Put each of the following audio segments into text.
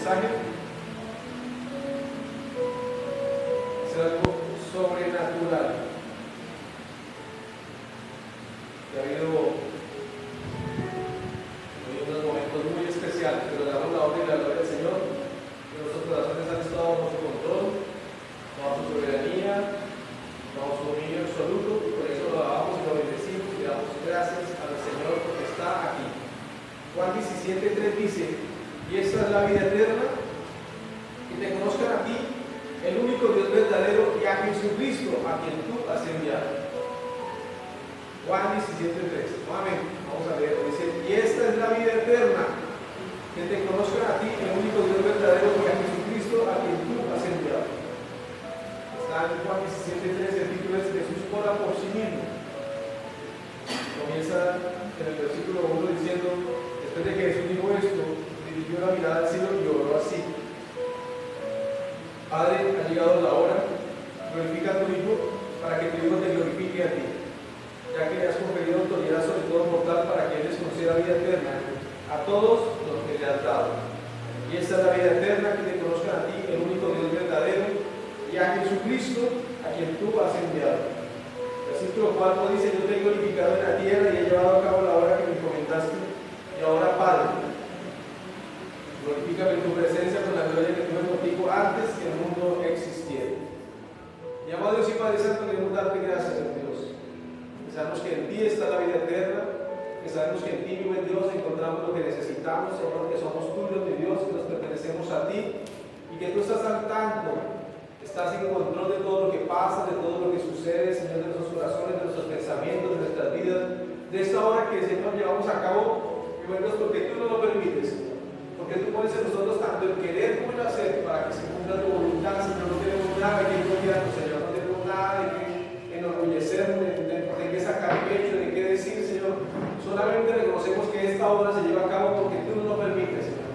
mensaje es algo sobrenatural. Ha habido unos momentos muy especiales, pero le damos la honra y la gloria al Señor, que nuestros corazones han estado bajo su control, bajo su soberanía, bajo su dominio absoluto, y por eso lo alabamos y lo bendecimos y le damos gracias al Señor porque está aquí. Juan 17:3 dice: y esta es la vida eterna, que te conozcan a ti, el único Dios verdadero, y a Jesucristo, a quien tú has enviado. Juan 17:3, nuevamente, vamos a ver, dice: y esta es la vida eterna, que te conozcan a ti, el único Dios verdadero, y a Jesucristo, a quien tú has enviado. Está en Juan 17:3, el título es Jesús ora por sí mismo. Comienza en el versículo 1 diciendo: después de que Jesús dijo esto, dirigió la mirada al cielo y oró así: Padre, ha llegado la hora, glorifica a tu Hijo, para que tu Hijo te glorifique a ti, ya que le has conferido autoridad sobre todo mortal para que Él les conceda vida eterna a todos los que le has dado. Y esta es la vida eterna, que te conozcan a ti, el único Dios verdadero, y a Jesucristo, a quien tú has enviado. Versículo 4 dice: yo te he glorificado en la tierra y he llevado a cabo la obra que me encomendaste. Y ahora, Padre, glorifícame en tu presencia con la gloria que tuve contigo antes que el mundo existiera. Y amado Dios y Padre Santo, queremos darte gracias, Dios. Sabemos que en ti está la vida eterna, que sabemos que en ti, mi buen Dios, encontramos lo que necesitamos, Señor, que somos tuyos, mi Dios, que nos pertenecemos a ti, y que tú estás al tanto, estás en control de todo lo que pasa, de todo lo que sucede, Señor, de nuestros corazones, de nuestros pensamientos, de nuestras vidas, de esta obra que, Señor, llevamos a cabo, mi buen Dios, porque tú no lo permites, Señor, porque tú pones en nosotros tanto el querer como el hacer para que se cumpla tu voluntad, Señor. No tenemos nada de que gloriarnos, Señor, no tenemos nada de que enorgullecernos, de que sacar pecho, de qué decir, Señor. Solamente reconocemos que esta obra se lleva a cabo porque tú no lo permites, Señor,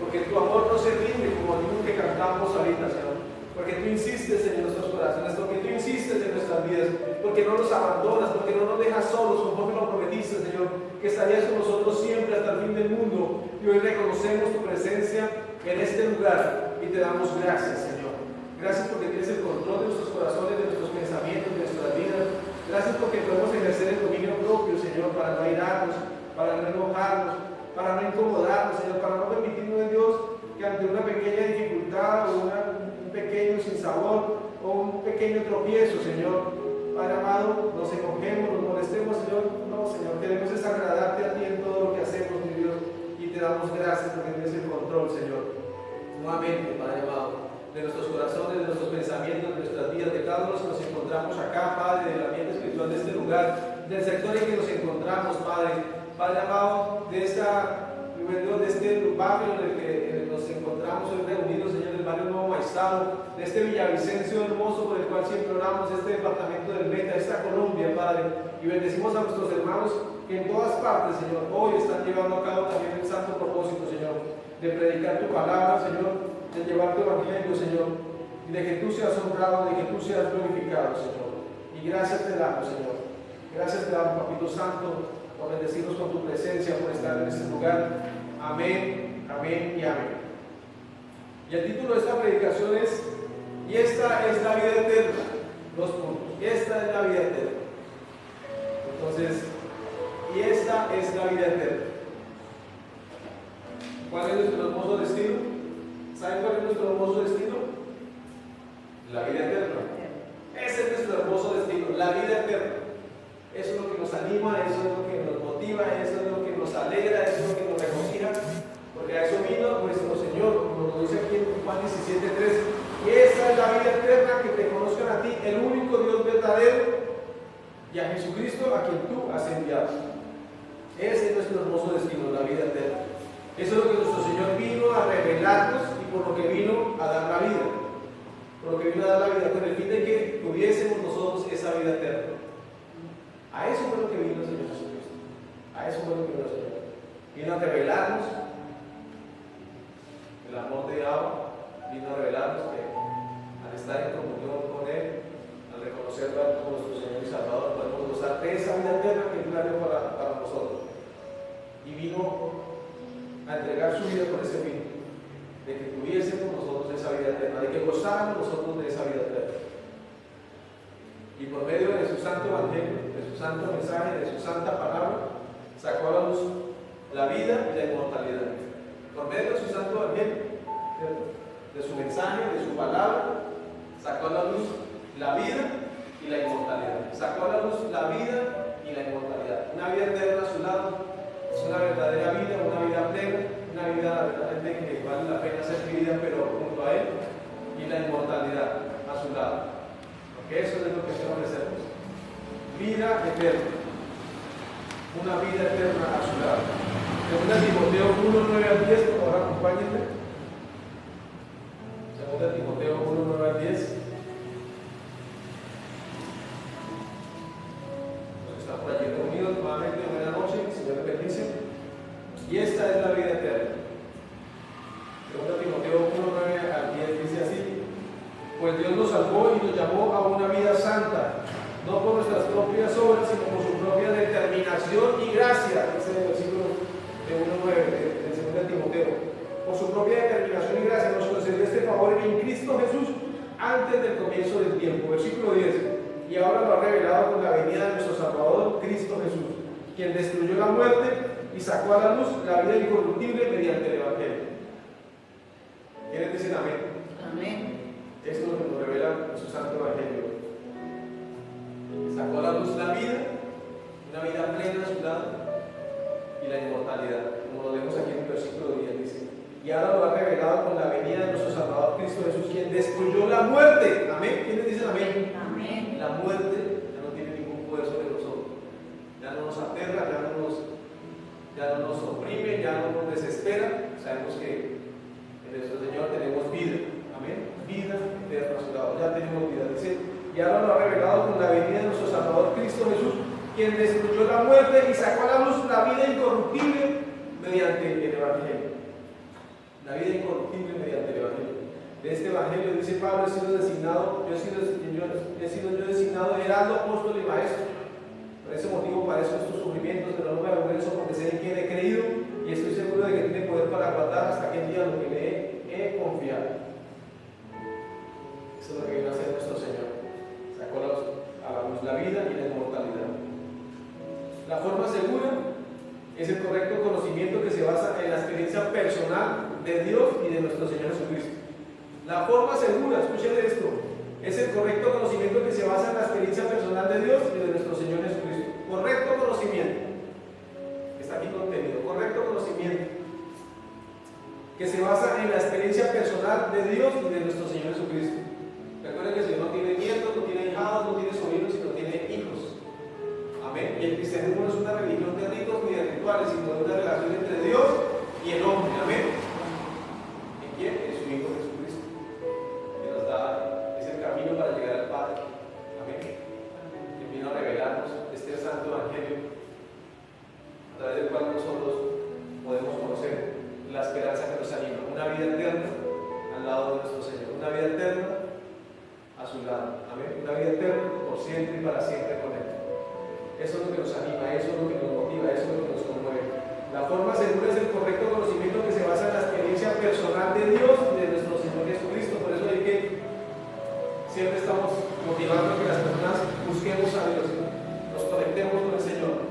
porque tu amor no se rinde como el que cantamos ahorita, Señor, porque tú insistes en nuestros corazones, porque tú insistes en nuestras vidas, porque no nos abandonas, porque no nos dejas solos, conforme lo prometiste, Señor, que estarías con nosotros siempre hasta el fin del mundo. Y hoy reconocemos tu presencia en este lugar y te damos gracias, Señor. Gracias porque tienes el control de nuestros corazones, de nuestros pensamientos, de nuestras vidas. Gracias porque podemos ejercer el dominio propio, Señor, para no airarnos, para no enojarnos, para no incomodarnos, Señor, para no permitirnos, Dios, que ante una pequeña dificultad o un pequeño sinsabor o un pequeño tropiezo, Señor, Padre amado, nos enojemos, nos molestemos, Señor. No, Señor, queremos es agradarte a ti en todo lo que hacemos, mi Dios, y te damos gracias porque tienes el control, Señor. Nuevamente, Padre amado, de nuestros corazones, de nuestros pensamientos, de nuestras vidas, de cada uno que nos encontramos acá, Padre, del ambiente espiritual de este lugar, del sector en que nos encontramos, Padre amado, de este barrio en el que nos encontramos hoy reunidos, Señor, el barrio Nuevo Maestado, de este Villavicencio hermoso por el cual siempre oramos, este departamento del Meta, esta Colombia, Padre, y bendecimos a nuestros hermanos que en todas partes, Señor, hoy están llevando a cabo también el santo propósito, Señor, de predicar tu palabra, Señor, de llevar tu evangelio, Señor, y de que tú seas honrado, de que tú seas glorificado, Señor. Y gracias te damos, Señor. Gracias te damos, Papito Santo, por bendecirnos con tu presencia, por estar en este lugar. Amén, amén y amén. Y el título de esta predicación es: y esta es la vida eterna. 2 puntos. Esta es la vida eterna. Entonces, y esta es la vida eterna. ¿Cuál es nuestro hermoso destino? ¿Saben cuál es nuestro hermoso destino? La vida eterna. Ese es nuestro hermoso destino, la vida eterna. Eso es lo que nos anima, eso es lo que nos motiva, eso es lo que nos alegra, eso es lo que nos regocija, porque a eso vino nuestro Señor, como nos dice aquí en Juan 17:3. Y esa es la vida eterna, que te conozcan a ti, el único Dios verdadero, y a Jesucristo, a quien tú has enviado. Ese es nuestro hermoso destino, la vida eterna. Eso es lo que nuestro Señor vino a revelarnos y por lo que vino a dar la vida. Por lo que vino a dar la vida, con el fin de que tuviésemos nosotros esa vida eterna. A eso fue lo que vino el Señor Jesucristo. A eso fue lo que vino el Señor. Vino a revelarnos el amor de Abba, vino a revelarnos que al estar en comunión con Él, al reconocerlo como nuestro Señor y Salvador, podemos gozar de esa vida eterna que Él planeó para nosotros. Y vino a entregar su vida por ese fin, de de que tuviésemos nosotros esa vida eterna, de que gozáramos nosotros de esa vida eterna. Y por medio de su santo evangelio, de su santo mensaje, de su santa palabra, sacó a la luz la vida y la inmortalidad. Por medio de su santo evangelio, ¿cierto?, de su mensaje, de su palabra, sacó a la luz la vida y la inmortalidad. Sacó a la luz la vida y la inmortalidad. Una vida eterna a su lado, es una verdadera vida, una vida plena, una vida verdaderamente que vale la pena ser vivida, pero junto a Él, y la inmortalidad a su lado. Porque eso es lo que quiero ofrecernos. Vida eterna. Una vida eterna a su lado. Segunda Timoteo 1, 9 al 10, por favor, acompáñenme. Segunda Timoteo 1, 9 al 10. Están por allí reunidos nuevamente. Buenas noches, el Señor les bendice. Y esta es la vida eterna. Segunda Timoteo 1, 9 al 10 dice así: pues Dios nos salvó y nos llamó a una vida santa, no por nuestras propias obras, sino por su propia determinación y gracia, dice el versículo de 1.9 del 2 Timoteo. Por su propia determinación y gracia nos concedió este favor en Cristo Jesús antes del comienzo del tiempo. Versículo 10. Y ahora lo ha revelado con la venida de nuestro Salvador, Cristo Jesús, quien destruyó la muerte y sacó a la luz la vida incorruptible mediante el Evangelio. ¿Quieren decir amén? Amén. Esto es lo que nos revela su santo evangelio. Sacó a la luz la vida, una vida plena a su lado, y la inmortalidad, como lo vemos aquí en el versículo 10, dice: y ahora lo ha revelado con la venida de nuestro Salvador Cristo Jesús, quien destruyó la muerte. Amén. ¿Quiénes dicen amén? Amén. La muerte ya no tiene ningún poder sobre nosotros, ya no nos aterra, ya no nos oprime, ya no nos desespera. Sabemos que en nuestro Señor tenemos vida. Amén. Vida eterna a su lado. Ya tenemos vida. Dice: y ahora lo ha revelado con la venida de nuestro Salvador Cristo Jesús, quien destruyó la muerte y sacó a la luz la vida incorruptible mediante el Evangelio. La vida incorruptible mediante el Evangelio. De este Evangelio, dice Pablo, he sido designado heraldo, apóstol y maestro. Por ese motivo padezco estos sufrimientos, pero no me avergüenzo, porque sé en quién he creído y estoy seguro de que tiene poder para guardar hasta aquel día lo que le he confiado. Eso es lo que viene a hacer nuestro Señor. Sacó a la luz la vida y la inmortalidad. La forma segura es el correcto conocimiento que se basa en la experiencia personal de Dios y de nuestro Señor Jesucristo. La forma segura, escuchen esto, es el correcto conocimiento que se basa en la experiencia personal de Dios y de nuestro Señor Jesucristo. Correcto conocimiento. Está aquí contenido. Correcto conocimiento que se basa en la experiencia personal de Dios y de nuestro Señor Jesucristo. Recuerden que el Señor no tiene nietos, no tiene hijados, no tiene sobrinos, sino tiene hijos. Amén. Y el cristianismo no es una religión de ritos ni de rituales, sino una relación entre Dios y el hombre. Amén. ¿Y quién? Es su Hijo Jesucristo, que nos da, es el camino para llegar al Padre. Amén. Que vino a revelarnos este santo evangelio, a través del cual nosotros podemos conocer la esperanza que nos anima. Una vida eterna al lado de nuestro Señor. Una vida eterna a su lado. Amén. Una vida eterna por siempre y para siempre con Él. Eso es lo que nos anima, eso es lo que nos motiva, eso es lo que nos conmueve. La forma segura es el correcto conocimiento que se basa en la experiencia personal de Dios y de nuestro Señor Jesucristo. Por eso hay que siempre estamos motivando a que las personas busquemos a Dios, nos conectemos con el Señor,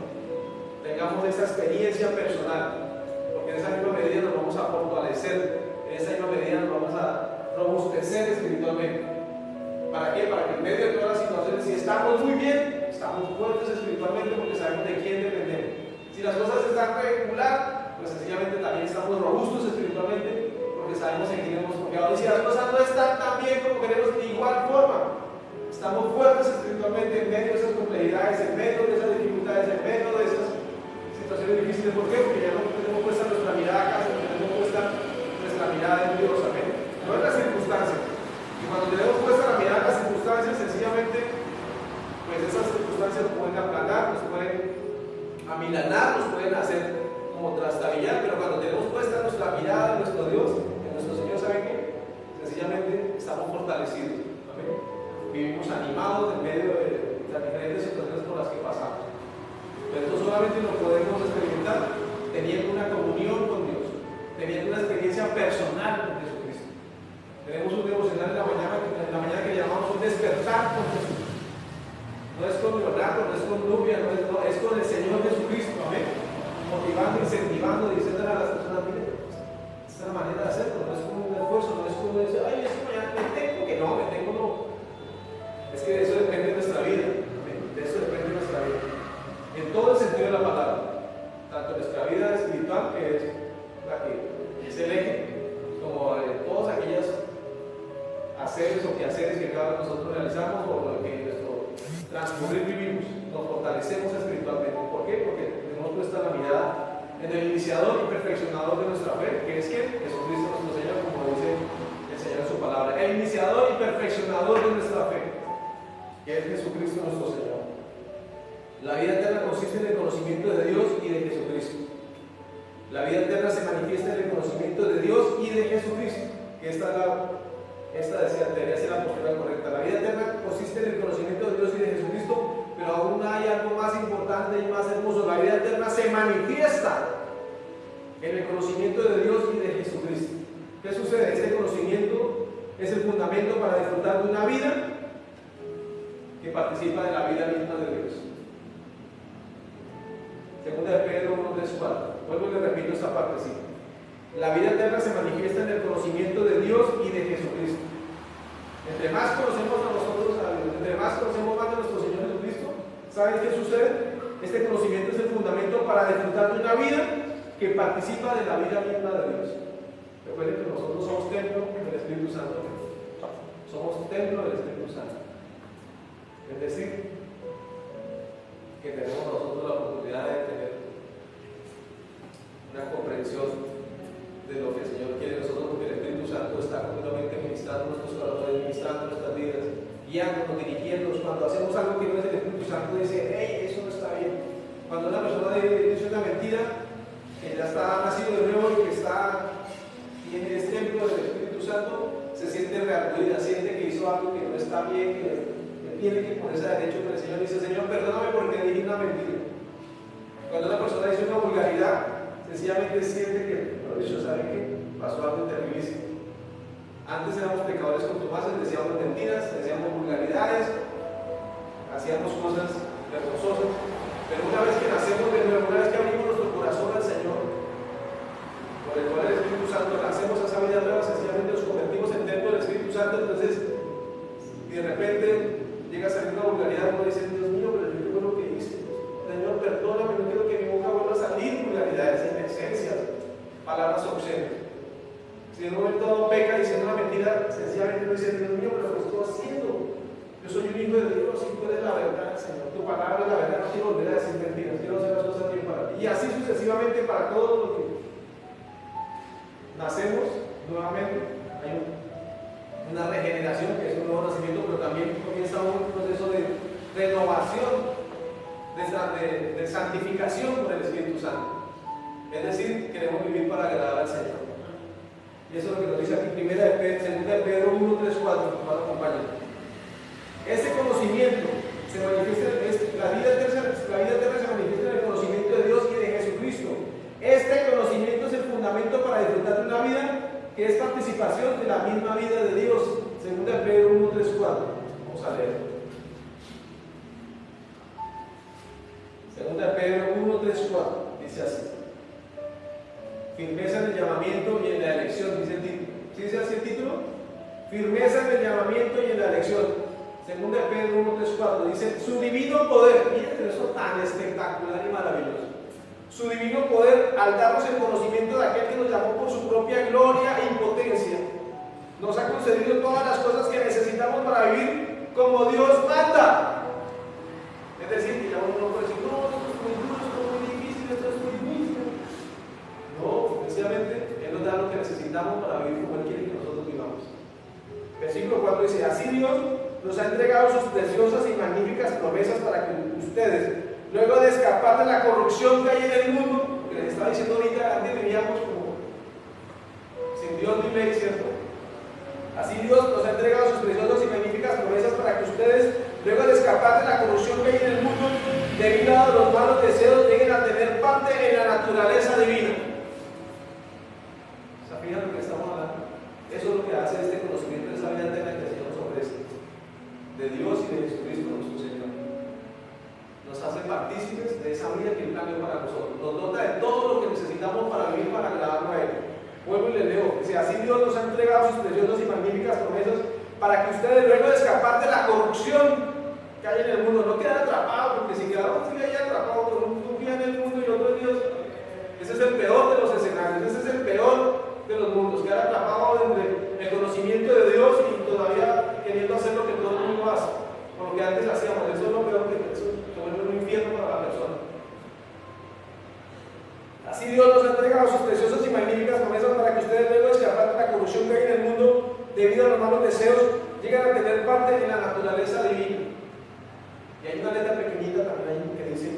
tengamos esa experiencia personal, porque en esa misma medida nos vamos a fortalecer, en esa misma medida nos vamos a robustecer espiritualmente. ¿Para qué? Para que en medio de todas las situaciones, si estamos muy bien, estamos fuertes espiritualmente porque sabemos de quién dependemos. Si las cosas están regular, pues sencillamente también estamos robustos espiritualmente porque sabemos en quién hemos confiado. Y si las cosas no están tan bien como queremos, de igual forma, estamos fuertes espiritualmente en medio de esas complejidades, en medio de esas dificultades, en medio de esas situaciones difíciles. ¿Por qué? Porque ya no tenemos puesta nuestra mirada acá, sino que tenemos puesta nuestra mirada en Dios. Amén. No en las circunstancias. Y cuando tenemos puesta la mirada en las circunstancias, sencillamente, pues esas circunstancias nos pueden aplanar, nos pueden amilanar, nos pueden hacer como trastabillar, pero cuando tenemos puesta nuestra mirada en nuestro Dios, en nuestro Señor, ¿saben qué? Sencillamente estamos fortalecidos. ¿Amén? Vivimos animados en medio de las diferentes situaciones por las que pasamos. Pero esto solamente lo podemos experimentar teniendo una comunión con Dios, teniendo una experiencia personal con Jesús. espiritual, que es la que es el eje, como todas aquellas haceres o quehaceres que cada uno de nosotros realizamos o lo que en nuestro transcurrir vivimos, nos fortalecemos espiritualmente. ¿Por qué? Porque tenemos puesta la mirada en el iniciador y perfeccionador de nuestra fe, que es que Jesucristo nuestro Señor, como dice el Señor en su palabra, el iniciador y perfeccionador de nuestra fe, que es Jesucristo nuestro Señor. La vida eterna consiste en el conocimiento de Dios y de Jesucristo. La vida eterna se manifiesta en el conocimiento de Dios y de Jesucristo, que esta debería ser la postura correcta. La vida eterna consiste en el conocimiento de Dios y de Jesucristo, pero aún hay algo más importante y más hermoso. La vida eterna se manifiesta en el conocimiento de Dios y de Jesucristo. ¿Qué sucede? Este conocimiento es el fundamento para disfrutar de una vida que participa de la vida misma de Dios. Segunda de Pedro 1:3-4. Vuelvo y le repito esta partecita. La vida eterna se manifiesta en el conocimiento de Dios y de Jesucristo. Entre más conocemos a nosotros, entre más conocemos más de nuestro Señor Jesucristo, ¿saben qué sucede? Este conocimiento es el fundamento para disfrutar de una vida que participa de la vida misma de Dios. Recuerden que nosotros somos templo del Espíritu Santo. Somos templo del Espíritu Santo. Es decir, que tenemos nosotros la oportunidad de tener una comprensión de lo que el Señor quiere de nosotros, porque el Espíritu Santo está continuamente ministrando nuestros corazones, ministrando nuestras vidas, guiándonos, dirigiéndonos. Cuando hacemos algo que no es el Espíritu Santo, dice: hey, eso no está bien. Cuando una persona dice una mentira, que ya está nacido de nuevo y que tiene este templo del Espíritu Santo, se siente reargüida, siente que hizo algo que no está bien, que tiene que ponerse a derecho con el Señor y dice: Señor, perdóname porque dije una mentira. Cuando una persona dice una vulgaridad, sencillamente siente que, por eso, ¿sabe qué? Pasó algo terribilísimo. Antes éramos pecadores contumaces, decíamos mentiras, decíamos vulgaridades, hacíamos cosas vergonzosas, pero una vez que nacemos de nuevo, una vez que abrimos nuestro corazón al Señor, por el cual el Espíritu Santo nacemos a esa vida nueva, sencillamente nos convertimos en templo del Espíritu Santo. Entonces, y de repente llega a salir una vulgaridad, uno dice: Dios mío, pero yo fue lo que hice. Señor, perdóname, no quiero que mi boca vuelva a salir vulgaridades, indecencias, palabras obscenas. Si en un momento dado peca diciendo una mentira, sencillamente uno dice: Dios mío, pero lo estoy haciendo. Yo soy un hijo de Dios y tú eres la verdad, Señor. Tu palabra es la verdad, no quiero volver a decir mentiras, quiero hacer las cosas bien para ti. Y así sucesivamente para todos los que nacemos nuevamente. Hay una regeneración, que es un nuevo nacimiento, pero también comienza un proceso de renovación, de santificación por el Espíritu Santo. Es decir, queremos vivir para agradar al Señor. Y eso es lo que nos dice aquí, segunda de Pedro 1:3-4, por acompañar. Este conocimiento se manifiesta, la vida eterna se manifiesta en el conocimiento de Dios y de Jesucristo. Este conocimiento es el fundamento para disfrutar de una vida que es participación de la misma vida de Dios. Segunda de Pedro 1:3-4. Vamos a leer. Segunda de Pedro 1:3-4. Dice así: firmeza en el llamamiento y en la elección, dice el título. ¿Sí dice así el título? Firmeza en el llamamiento y en la elección. Segunda de Pedro 1:3-4 dice: su divino poder. Miren eso tan espectacular y maravilloso. Su divino poder, al darnos el conocimiento de aquel que nos llamó por su propia gloria e impotencia, nos ha concedido todas las cosas que necesitamos para vivir como Dios manda. Es decir, que ya uno no puede decir: no, esto es muy duro, esto es muy difícil, esto es muy difícil. No, sencillamente Él nos da lo que necesitamos para vivir como Él quiere que nosotros vivamos. Versículo 4 dice: así Dios nos ha entregado sus preciosas y magníficas promesas para que ustedes, luego de escapar de la corrupción que hay en el mundo, porque les estaba diciendo ahorita, antes vivíamos como sin Dios ni ley, ¿cierto? Así Dios nos ha entregado sus preciosas y magníficas promesas para que ustedes, luego de escapar de la corrupción que hay en el mundo, debido a los malos deseos, lleguen a tener parte en la naturaleza divina. ¿Se fijan lo que estamos hablando? Eso es lo que hace este conocimiento de esa vida eterna que el Señor nos ofrece, de Dios y de Jesucristo nuestro Señor. Nos hace partícipes de esa vida que Él planeó para nosotros. Nos dota de todo lo que necesitamos para vivir, para agradarlo a Él. Vuelvo y les leo. Dice: así Dios nos ha entregado sus preciosas y magníficas promesas para que ustedes, luego de escapar de la corrupción que hay en el mundo, no queden atrapados, porque si quedamos ahí atrapados con un día en el mundo y otro en Dios, ese es el peor de los Así Dios nos ha entregado sus preciosas y magníficas promesas para que ustedes, luego de escapar de la corrupción que hay en el mundo debido a los malos deseos, lleguen a tener parte en la naturaleza divina. Y hay una letra pequeñita también ahí que dice: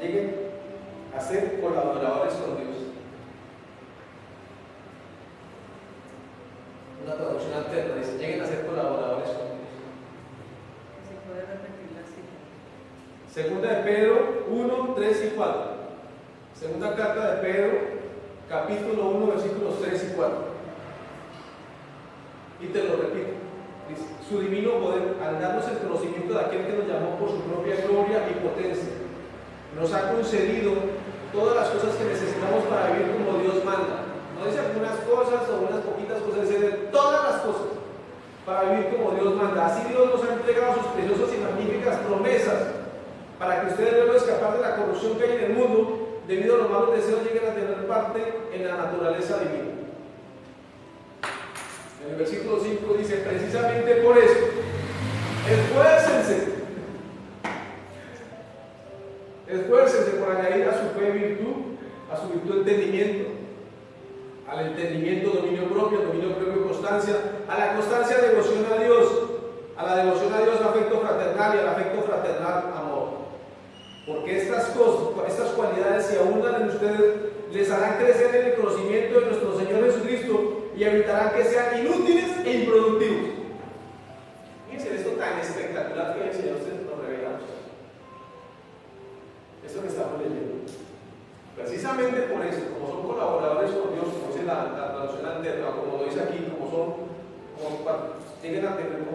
lleguen a ser colaboradores con Dios. Una traducción alterna dice: lleguen a ser colaboradores con Dios. ¿Se puede repetir la cita? Segunda de Pedro 1, 3 y 4. Segunda carta de Pedro, capítulo 1, versículos 3 y 4. Y te lo repito. Dice: su divino poder, al darnos el conocimiento de aquel que nos llamó por su propia gloria y potencia, nos ha concedido todas las cosas que necesitamos para vivir como Dios manda. No dice algunas cosas o unas poquitas cosas, dice todas las cosas para vivir como Dios manda. Así Dios nos ha entregado sus preciosas y magníficas promesas para que ustedes, luego de escapar de la corrupción que hay en el mundo debido a los malos deseos, lleguen a tener parte en la naturaleza divina. En el versículo 5 dice: precisamente por eso, esfuércense por añadir a su fe virtud, a su virtud entendimiento, al entendimiento dominio propio constancia, a la constancia devoción a Dios, a la devoción a Dios afecto fraternal y al afecto fraternal amor. Porque estas cosas, estas cualidades, si abundan en ustedes, les harán crecer en el conocimiento de nuestro Señor Jesucristo y evitarán que sean inútiles e improductivos. Fíjense esto tan espectacular que el Señor nos revela. Esto que estamos leyendo. Precisamente por eso, como son colaboradores con Dios, como dice la traducción alterna, como lo dice aquí, como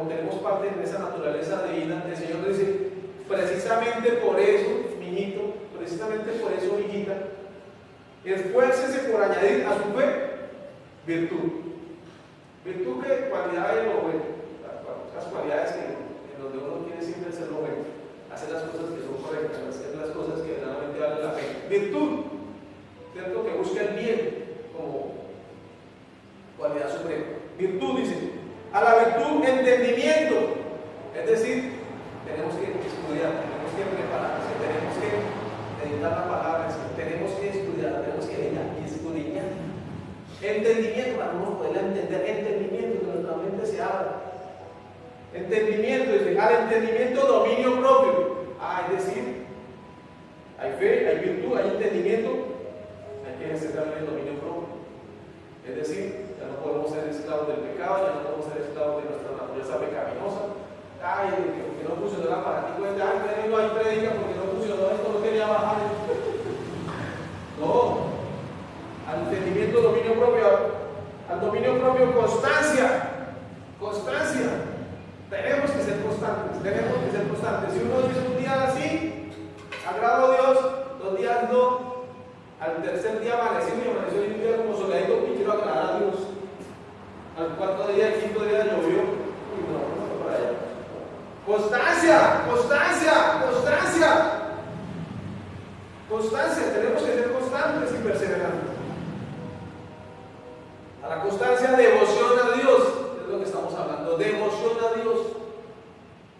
tenemos parte en esa naturaleza divina, el Señor dice: precisamente por eso, niñito, precisamente por eso, hijita, esfuércese por añadir a su fe virtud. Virtud, que cualidades de lo bueno, las cualidades en donde uno quiere siempre ser lo bueno, hacer las cosas que son correctas, hacer las cosas que realmente valen la pena. Virtud, ¿cierto? Que busca el bien como cualidad suprema. Virtud, dice. A la virtud, entendimiento. Es decir, tenemos que estudiar, tenemos que prepararnos, tenemos que dedicar la palabra, tenemos que estudiar, tenemos que leer y escudriñar. Entendimiento, para no poder entender, entendimiento, que nuestra mente se abra. Entendimiento, dice, al entendimiento dominio propio. Es decir, hay fe, hay virtud, hay entendimiento, hay que ejercer también el dominio propio. Es decir, ya no podemos ser esclavos del pecado, ya no podemos ser esclavos de nuestra naturaleza pecaminosa. Que no funcionó el aparatico, pero ahí predica porque no funcionó esto, no quería bajar. No, al entendimiento, dominio propio, al dominio propio, constancia. Tenemos que ser constantes, Si uno dice un día así, agrado a Dios, 2 días no, al tercer día amaneció y un día como soleadito y quiero agradar a Dios. Al 4º día, el 5º día llovió, y no para allá. Constancia, tenemos que ser constantes y perseverantes. A la constancia, devoción a Dios, es lo que estamos hablando, devoción a Dios.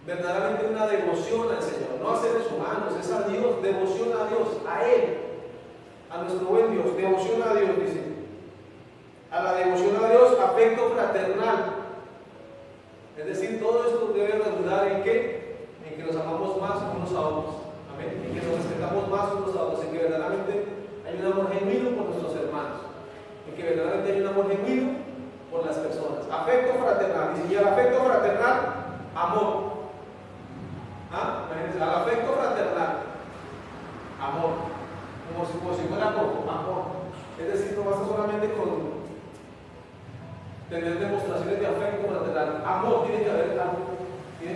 Verdaderamente una devoción al Señor, no a seres humanos, es a Dios, devoción a Dios, a Él, a nuestro buen Dios, devoción a Dios, dice. A la devoción a Dios, afecto fraternal. Es decir, todo esto debe redundar en qué? En que nos amamos más unos a otros. Amén. En que nos respetamos más unos a otros. En que verdaderamente hay un amor genuino por nuestros hermanos. En que verdaderamente hay un amor genuino por las personas. Afecto fraternal. Y al afecto fraternal, amor. Imagínense, al afecto fraternal, amor. Como si fuera poco, amor. Es decir, no basta solamente con tener demostraciones de afecto fraternal. Amor, tiene que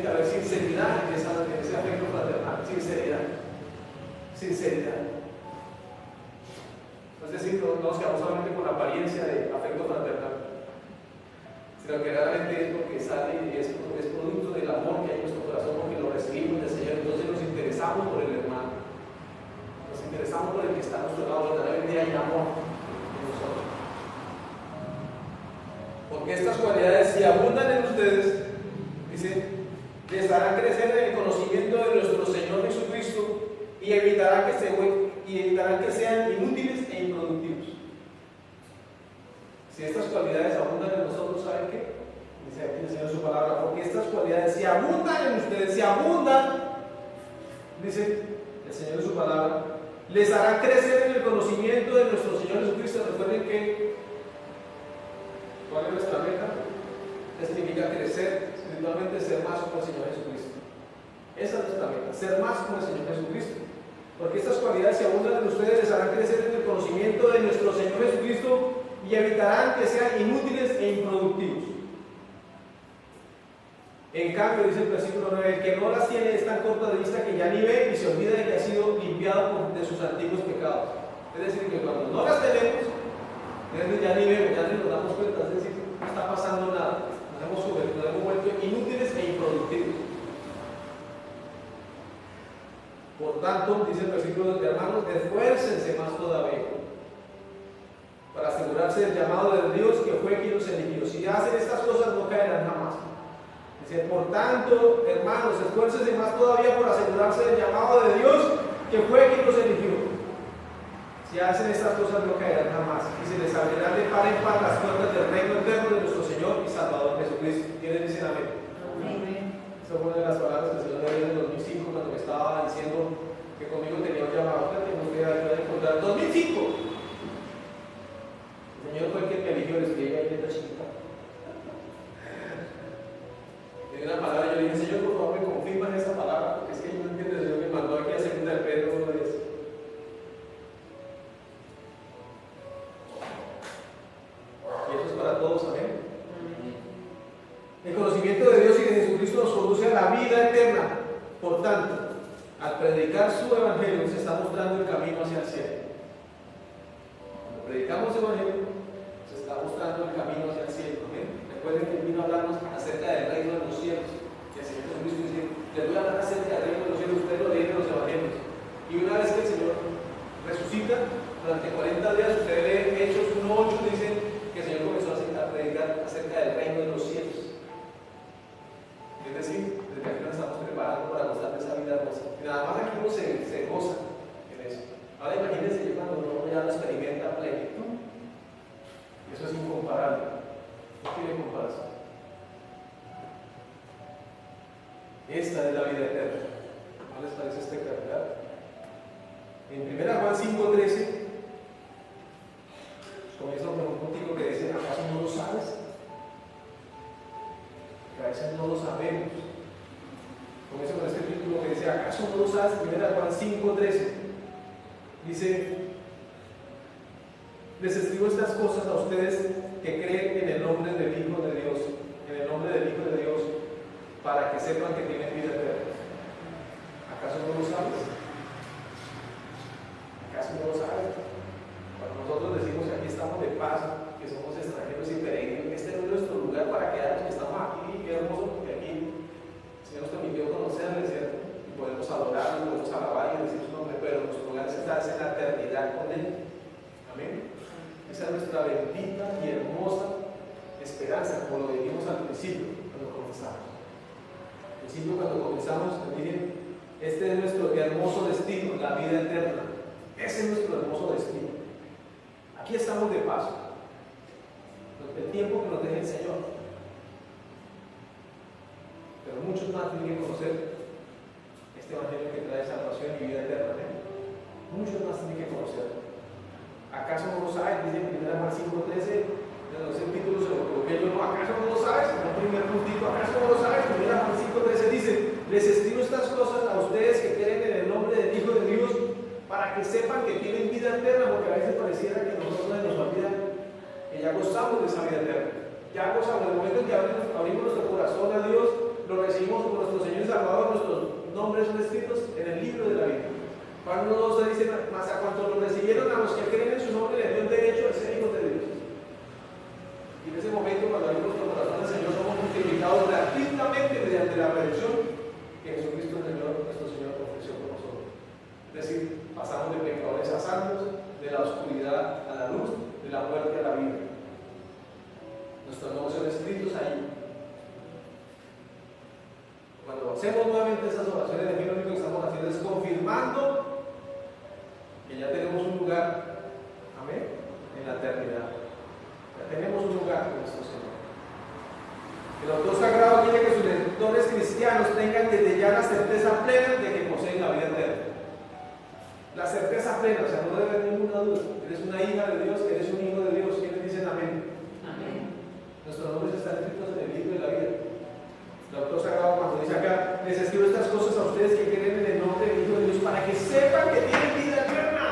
haber sinceridad en ese afecto fraternal. Sinceridad. Es decir, no nos quedamos solamente con la apariencia de afecto fraternal, sino que realmente es lo que sale y es producto del amor que hay en nuestro corazón, porque lo recibimos del Señor. Entonces nos interesamos por el hermano, nos interesamos por el que está a nuestro lado. Verdaderamente hay amor en nosotros. Porque estas cualidades, si abundan en ustedes, dice, les harán crecer en el conocimiento de nuestro Señor Jesucristo y evitarán que sean conocimiento de nuestro Señor Jesucristo. Recuerden que, ¿cuál es nuestra meta? ¿Qué significa crecer espiritualmente? Ser más como el Señor Jesucristo. Esa es nuestra meta, ser más como el Señor Jesucristo. Porque estas cualidades, si abundan en ustedes, les harán crecer en el conocimiento de nuestro Señor Jesucristo y evitarán que sean inútiles e improductivos. En cambio, dice el versículo 9, el que no las tiene es tan corto de vista que ya ni ve y se olvida de que ha sido limpiado de sus antiguos pecados. Es decir, que cuando no las tenemos, ya ni vemos, ya ni nos damos cuenta, es decir, no está pasando nada. Nos hemos vuelto inútiles e improductivos. Por tanto, dice el versículo de hermanos, esfuércense más todavía para asegurarse del llamado de Dios que fue quien los eligió. Si hacen estas cosas no caerán jamás. Dice, por tanto, hermanos, esfuércense más todavía por asegurarse del llamado de Dios que fue quien los eligió. Si hacen estas cosas no caerán jamás y se les abrirán de par en par las puertas del reino eterno de nuestro Señor y Salvador Jesucristo. ¿Quiénes dicen amén? Amén. Esa fue una de las palabras que el Señor me dio en el 2005 cuando me estaba diciendo que conmigo tenía un llamado. Que no quería ayudar a encontrar. 2005. El Señor fue el que me eligió, le escribí ahí letra chiquita. Tenía una palabra, yo le dije, Señor, por favor, me confirman esa palabra, porque es que yo no entiendo, el Señor me mandó aquí a segunda de Pedro 1:10. Y eso es para todos, amén. El conocimiento de Dios y de Jesucristo nos conduce a la vida eterna. Por tanto, al predicar su evangelio se está mostrando el camino hacia el cielo. Cuando predicamos el evangelio, se está mostrando el camino hacia el cielo. ¿Amén? Recuerden que Él vino a hablarnos acerca del reino de los cielos. Y el Señor Jesucristo dice, les voy a hablar acerca del reino de los cielos. Ustedes lo leen en los evangelios. Y una vez que el Señor resucita, durante 40 días, ustedes leen Hechos 1:8, dice que el Señor comenzó a predicar acerca del reino de los cielos. Es decir, desde aquí nos estamos preparando para gozar de esa vida hermosa. Y nada más aquí uno se goza en eso. Ahora imagínense cuando uno ya lo experimenta a plenitud. Eso es incomparable. No tiene comparación. Esta es la vida eterna. ¿No les parece espectacular? En 1 Juan 5:13 comienza con un puntico que dice, ¿acaso no lo sabes? Que a veces no lo sabemos. Comienza con este título que dice, ¿acaso no lo sabes? 1 Juan 5:13 dice, les escribo estas cosas a ustedes que creen en el nombre del Hijo de Dios, en el nombre del Hijo de Dios, para que sepan que tienen vida eterna. ¿Acaso no lo sabes? ¿Acaso no lo sabes? Cuando nosotros decimos que aquí estamos de paso, que somos extranjeros y peregrinos, que este no es nuestro lugar para quedarnos, que estamos aquí, qué hermoso, porque aquí el Señor nos permitió conocerle, ¿cierto? Y podemos adorarlo, podemos alabar y decir su nombre, pero nuestro lugar es estar en la eternidad con Él. Amén. Esa es nuestra bendita y hermosa esperanza, como lo dijimos al principio, cuando comenzamos. Al principio, cuando comenzamos, les dije, este es nuestro hermoso destino, la vida eterna. Ese es nuestro hermoso destino. Aquí estamos de paso. El tiempo que nos deje el Señor. Pero muchos más tienen que conocer este evangelio que trae salvación y vida eterna. Muchos más tienen que conocerlo. ¿Acaso no lo sabes? Dice en 1 Juan 5:13, no sé el título, se lo coloqué yo, no, ¿acaso no lo sabes? Un primer puntito, ¿acaso no lo sabes? 1 Juan 5:13 dice, les escribo estas cosas a ustedes que creen en el nombre del Hijo de Dios, para que sepan que tienen vida eterna, porque a veces pareciera que nosotros nos olvida que ya gozamos de esa vida eterna. Ya gozamos, en el momento en que abrimos nuestro corazón a Dios, lo recibimos como nuestro Señor y Salvador, nuestros nombres son escritos en el libro de la vida. Juan 1:12 dice, más a cuanto lo recibieron, a los que creen en su nombre, les dio el derecho de ser hijos de Dios. Y en ese momento, cuando abrimos nuestro corazón al Señor, somos multiplicados gratuitamente mediante la redención que Jesucristo nuestro Señor ofreció por nosotros. Es decir, pasamos de pecadores a santos, de la oscuridad a la luz, de la muerte a la vida. Nuestros nombres son escritos ahí. Cuando hacemos nuevamente esas oraciones de mí, lo único que estamos haciendo es confirmando que ya tenemos un lugar, amén, en la eternidad. Ya tenemos un lugar con nuestro Señor. El autor sagrado quiere que sus lectores cristianos tengan desde ya la certeza plena de que poseen la vida eterna. La certeza plena, o sea, no debe haber ninguna duda. Eres una hija de Dios, eres un hijo de Dios. ¿Quiénes dicen amén? Amén. Nuestros nombres están escritos en el libro de la vida. El autor sagrado, cuando dice acá, les escribo estas cosas a ustedes que creen en el nombre del Hijo de Dios para que sepan que tienen vida eterna.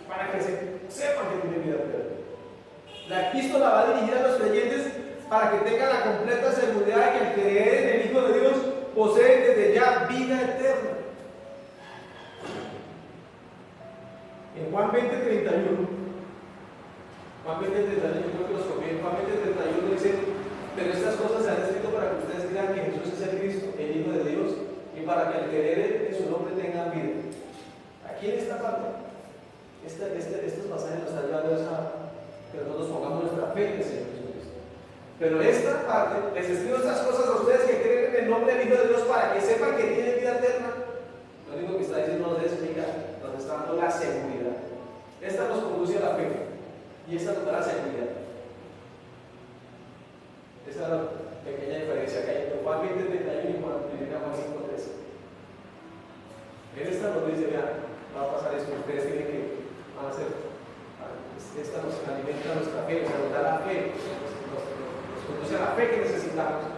Para que sepan que tienen vida eterna. La epístola va dirigida a los creyentes para que tengan la completa seguridad de que al creer en el Hijo de Dios poseen desde ya vida eterna. En Juan 20:31, Juan 20:31, yo creo que los copié. En Juan 20:31 dice: pero estas cosas se han escrito para que ustedes crean que Jesús es el Cristo, el Hijo de Dios, y para que al creer en su nombre tengan vida. Aquí en esta parte, estos pasajes nos están llevando a que nosotros pongamos nuestra fe en el Señor Jesucristo. Pero esta parte, les escribo estas cosas a ustedes que creen en el nombre del Hijo de Dios para que sepan que tienen vida eterna. Lo único que está diciendo nos explica, nos está dando la seguridad. Esta nos conduce a la fe y esta nos da la seguridad. Esa es la pequeña diferencia que hay entre Juan 20:31 y Juan 5:13. En esta nos dice: mira, va a pasar esto, ustedes tienen que hacer. Esta nos alimenta nuestra fe, nos da la fe, nos conduce a la fe que necesitamos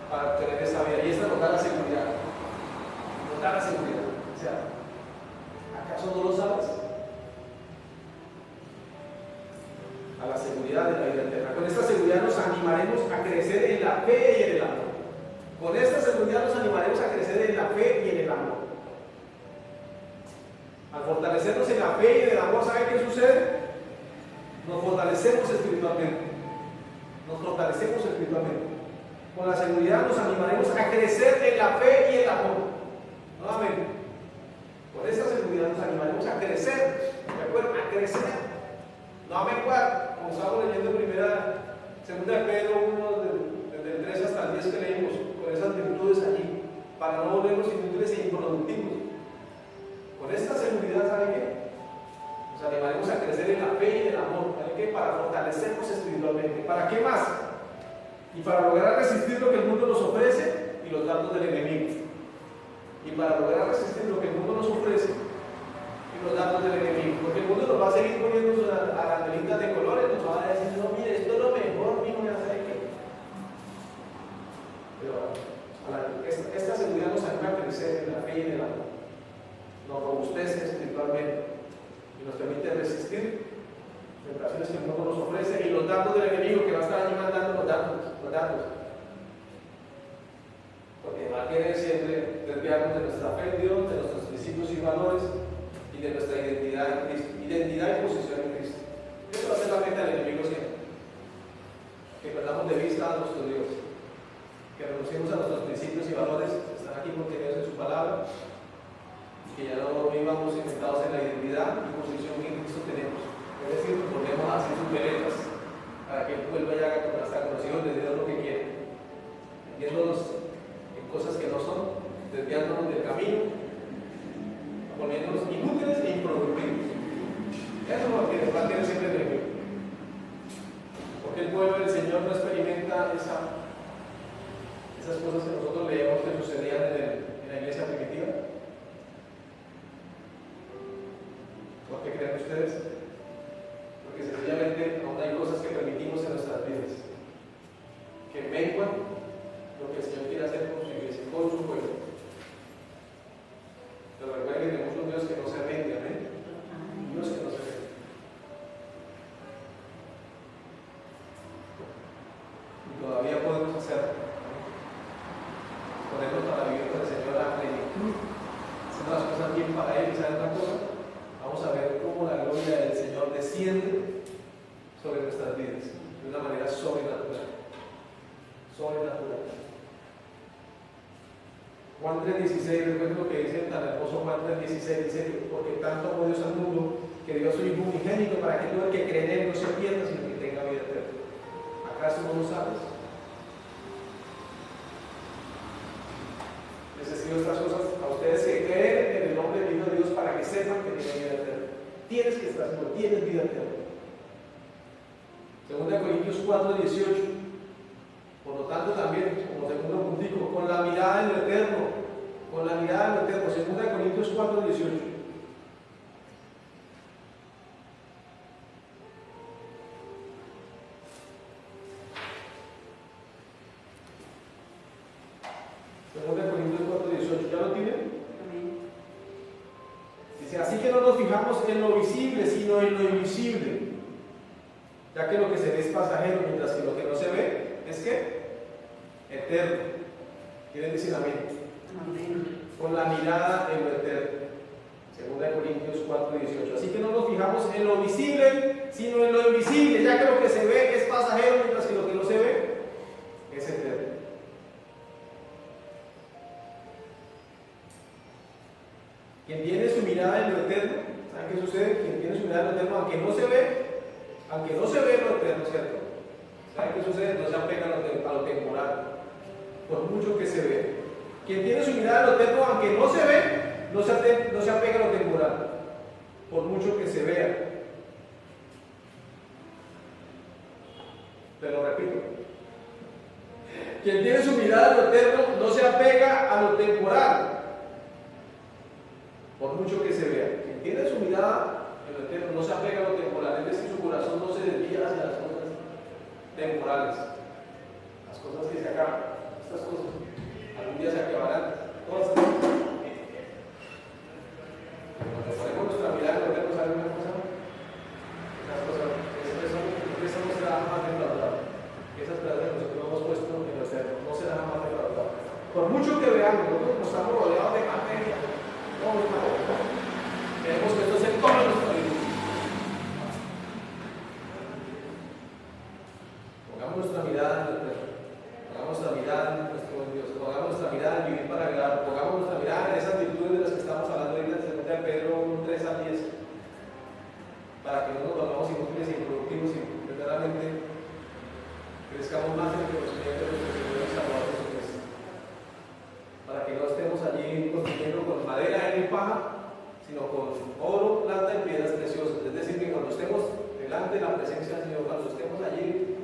para tener esa vida. Y esta nos da la seguridad. Nos da la seguridad. O sea, ¿acaso no lo sabes? A la seguridad de la vida eterna. Con esta seguridad nos animaremos a crecer en la fe y en el amor. Con esta seguridad nos animaremos a crecer en la fe y en el amor. Al fortalecernos en la fe y en el amor, ¿sabe qué sucede? Nos fortalecemos espiritualmente. Nos fortalecemos espiritualmente. Con la seguridad nos animaremos a crecer en la fe y en el amor. Nuevamente. Con esta seguridad nos animaremos a crecer. ¿De acuerdo? A crecer. No a menguar. Como estábamos leyendo segunda de Pedro 1, desde el 3 hasta el 10 que leímos, con esas virtudes allí, para no volvernos inútiles e improductivos. Con esta seguridad, ¿saben qué? Nos animaremos a crecer en la fe y en el amor. ¿Saben qué? Para fortalecernos espiritualmente. ¿Para qué más? Y para lograr resistir lo que el mundo nos ofrece y los dardos del enemigo. Y para lograr resistir lo que el mundo nos ofrece y los datos del enemigo, porque el mundo nos va a seguir poniendo a las velitas de colores, nos va a decir: no, mire, esto es lo mejor, mijo, ya sabe qué. Pero esta seguridad nos anima a crecer en la fe y en el amor, nos robustece espiritualmente y nos permite resistir tentaciones que el mundo nos ofrece y los datos del enemigo que va a estar allí mandando los datos. Porque va a querer siempre desviarnos de nuestra fe en Dios, de nuestros principios y valores y de nuestra identidad en Cristo, identidad y posición en Cristo. Eso va a ser la meta del enemigo siempre. Que perdamos de vista a nuestro Dios, que renunciemos a nuestros principios y valores que están aquí contenidos en su palabra, y que ya no vivamos inventados en la identidad y posición que en Cristo tenemos. Es decir, nos volvemos a hacer sus veredas para que Él vuelva y haga hasta con los hijos de Dios lo que quiere, metiéndonos en cosas que no son, desviándonos del camino, poniéndonos inútiles e improductivos. Eso es lo que va a tener siempre el enemigo. Porque el pueblo del Señor no experimenta esas cosas que nosotros leemos que sucedían en la iglesia primitiva. ¿Por qué creen ustedes? Porque sencillamente aún hay cosas que permitimos en nuestras vidas que menguan lo que el Señor quiere hacer con su iglesia, con su pueblo. Pero recuerden que tenemos un Dios que no se rinde, amén. Dios que no se rinde. Y todavía podemos hacerlo. Ponernos para vivir con el Señor a plenitud, haciendo las cosas bien para Él. ¿Y saben una cosa? Vamos a ver cómo la gloria del Señor desciende sobre nuestras vidas de una manera sobrenatural. Sobrenatural. Juan 3:16, recuerden lo que dice tan hermoso Juan 3:16, dice: porque tanto amó Dios al mundo que dio a su Hijo unigénito para que todo el que cree en Él no se pierda, sino que tenga vida eterna. ¿Acaso no lo sabes? Les escribo estas cosas a ustedes que creen en el nombre del Hijo de Dios para que sepan que tienen vida eterna. Tienes que estar seguro, tienes vida eterna. 2 Corintios 4:18. Por lo tanto, también, como segundo puntico, con la mirada en lo eterno, con la mirada en lo eterno. 2 Corintios 4:18. 2 Corintios 4:18, ¿ya lo tienen? Amén. Dice, así que no nos fijamos en lo visible, sino en lo invisible, ya que lo que se ve es pasajero, mientras que lo que no se ve es ¿qué? Eterno. ¿Quieren decir amén? Amén. Con la mirada en lo eterno. 2 Corintios 4:18. Así que no nos fijamos en lo visible, sino en lo invisible, ya que lo que se ve es pasajero, mientras que lo que no se ve es eterno. Quien tiene su mirada en lo eterno, ¿saben qué sucede? Quien tiene su mirada en lo eterno, aunque no se ve lo eterno, ¿cierto? ¿Saben qué sucede? No se apega a lo temporal, por mucho que se ve. Quien tiene su mirada en lo eterno, aunque no se ve, no se apega a lo temporal, por mucho que se vea. Te lo repito. Quien tiene su mirada en lo eterno, no se apega a lo temporal, por mucho que se vea. Quien tiene su mirada en lo eterno, no se apega a lo temporal, es decir, su corazón no se desvía hacia las cosas temporales, las cosas que se acaban. Estas cosas algún día se acabarán, todas estas cosas. Cuando ponemos nuestra mirada en lo eterno, ¿saben una cosa? Esas cosas, eso no será jamás defraudado. Esas cosas que nosotros hemos puesto en lo eterno no será jamás defraudado. Por mucho que veamos, nosotros estamos rodeados de materia. Tenemos que esto ser todo nuestra vida. Pongamos nuestra mirada en el eterno. Pongamos nuestra mirada en nuestro Dios. Pongamos nuestra mirada en vivir para agradar. Pongamos nuestra mirada en esas virtudes de las que estamos hablando ahorita en 2 de Pedro 1:3-10. Para que no nos volvamos inútiles e improductivos y verdaderamente crezcamos más en el conocimiento de nuestro Señor y Salvador Jesucristo. Para que no estemos allí construyendo con madera y paja, sino con oro, plata y piedras preciosas. Es decir, que cuando estemos delante de la presencia del Señor, cuando estemos allí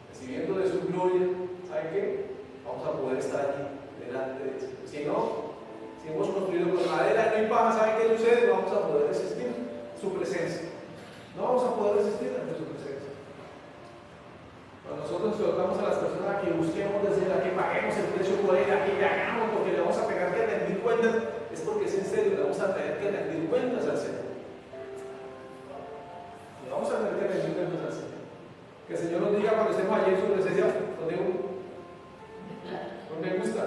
recibiendo de su gloria, ¿saben qué? Vamos a poder estar allí delante de Él. Si no, si hemos construido con madera y paja, ¿saben qué sucede? No vamos a poder resistir su presencia. No vamos a poder resistir ante su presencia. Cuando nosotros exhortamos a las personas a que busquemos desde Él, a que paguemos el precio por Él, a que le hagamos porque le vamos a pegar que rendir cuentas, es porque es en serio, le vamos a tener que rendir cuentas al Señor. Le vamos a tener que rendir cuentas al Señor. Que el Señor nos diga cuando estemos allí en su presencia, donde gusta,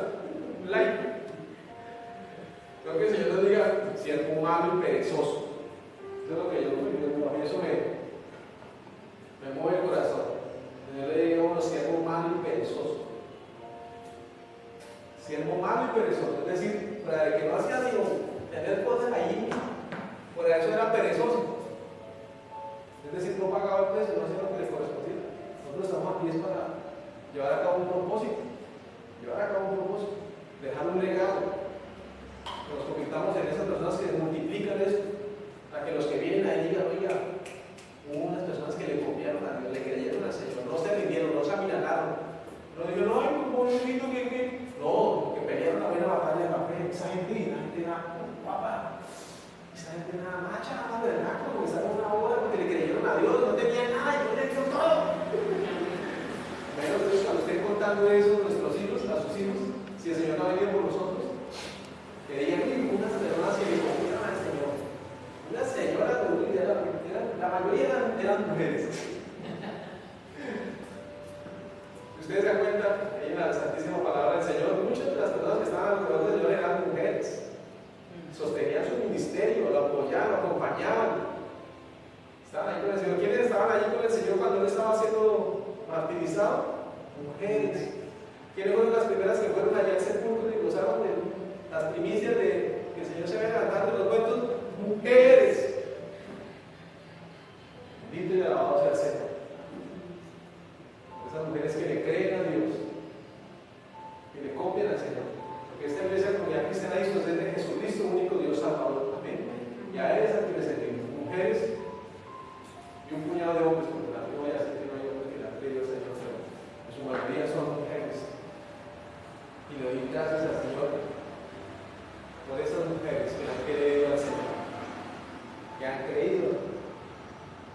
un like. Creo que el Señor nos diga, siervo malo y perezoso. Eso es lo que yo a mí eso me mueve el corazón. Yo le digo a uno, siervo malo y perezoso. Siervo malo y perezoso, es decir, para el que no hacía sino tener cosas ahí, por eso era perezoso. Es decir, no pagaba el precio, no hacía lo que le correspondía. Nosotros estamos aquí es para llevar a cabo un propósito, dejar un legado. Que nos convirtamos en esas personas que multiplican esto, para que los que vienen ahí digan, oiga, hubo unas personas que le confiaron a Dios, le creyeron al Señor, no se rindieron, no se amilanaron. No dijeron, ay, como un grito que. No, que pelearon la buena batalla de la fe. Esa gente era guapa. Esa gente era macha, nada de verdad, comenzaron una obra porque le creyeron a Dios, no tenían nada y Dios le dio todo. Menos Dios, cuando estén contando eso a nuestros hijos, a sus hijos, si el Señor no ha venido por nosotros, que digan que unas personas que le confiaron al Señor, unas señoras, la mayoría eran mujeres. Ustedes se dan cuenta, ahí en la santísima palabra del Señor, muchas de las personas que estaban alrededor del Señor eran mujeres. Sostenían su ministerio, lo apoyaban, lo acompañaban. Estaban ahí con el Señor. ¿Quiénes estaban allí con el Señor cuando Él estaba siendo martirizado? Mujeres. ¿Quiénes fueron las primeras que fueron allá al sepulcro y gozaron de las primicias de que el Señor se había levantado de los muertos? Mujeres. Bendito y alabado sea el Señor. Esas mujeres que le creen a Dios, que le copian al Señor. Porque esta iglesia, comunidad cristiana, es de Jesucristo, único Dios Salvador. Amén. Y a Él es al que le servimos. Mujeres y un puñado de hombres, porque no voy a decir que no hay hombres que le han creído al Señor, pero en su mayoría son mujeres. Y le doy gracias al Señor por esas mujeres que le han creído al Señor, que han creído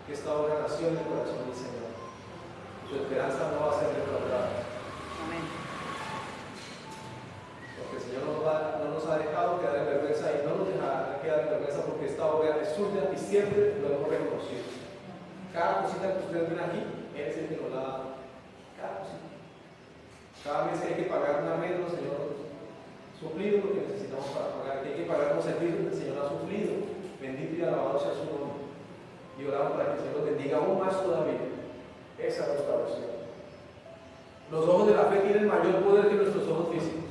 que esta obra nació en el corazón del Señor. Su esperanza no va a ser defraudada. Amén. Porque vergüenza porque esta obra es suya y siempre lo hemos reconocido. Cada cosita que ustedes ven aquí, Él es el que nos la da. Cada cosita. Cada mes que hay que pagar una red, el Señor ha suplido lo que necesitamos para pagar. Que hay que pagar un servicio, el Señor ha suplido. Bendito y alabado sea su nombre. Y oramos para que el Señor nos bendiga aún más todavía. Esa es nuestra oración. Los ojos de la fe tienen mayor poder que nuestros ojos físicos.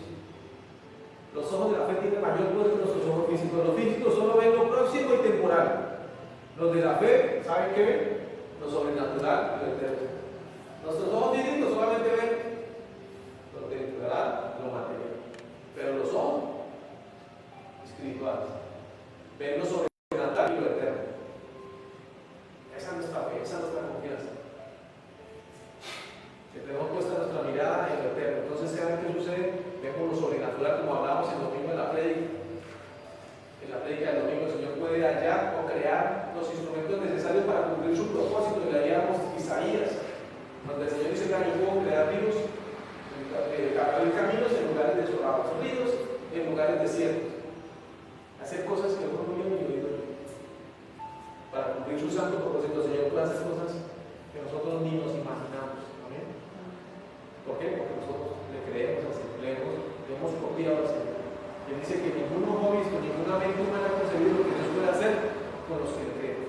Los ojos de la fe tienen mayor poder que nuestros ojos físicos. Los físicos solo ven lo próximo y temporal. Los de la fe, ¿saben qué ven? Lo sobrenatural y lo eterno. Nuestros ojos físicos solamente ven lo temporal, lo material. Pero los ojos espirituales ven lo sobrenatural y lo eterno. Esa es nuestra fe, esa es nuestra confianza. Que tenemos puesta nuestra mirada en lo eterno. Entonces, ¿saben qué sucede? Vemos lo sobrenatural, como hablábamos el domingo en la prédica. En la prédica del domingo, el Señor puede hallar o crear los instrumentos necesarios para cumplir su propósito. Y leíamos Isaías, donde el Señor dice que yo puedo crear ríos, abrir caminos en lugares desolados, ríos en lugares desiertos. Hacer cosas que no han ni oído. Para cumplir su santo propósito, el Señor puede hacer cosas que nosotros ni nos imaginamos. ¿Amén? ¿Por qué? Porque nosotros le creemos, le hemos copiado al Señor. Él dice que ninguno ha visto, ninguna mente humana ha concebido lo que Dios puede hacer con los que le creen.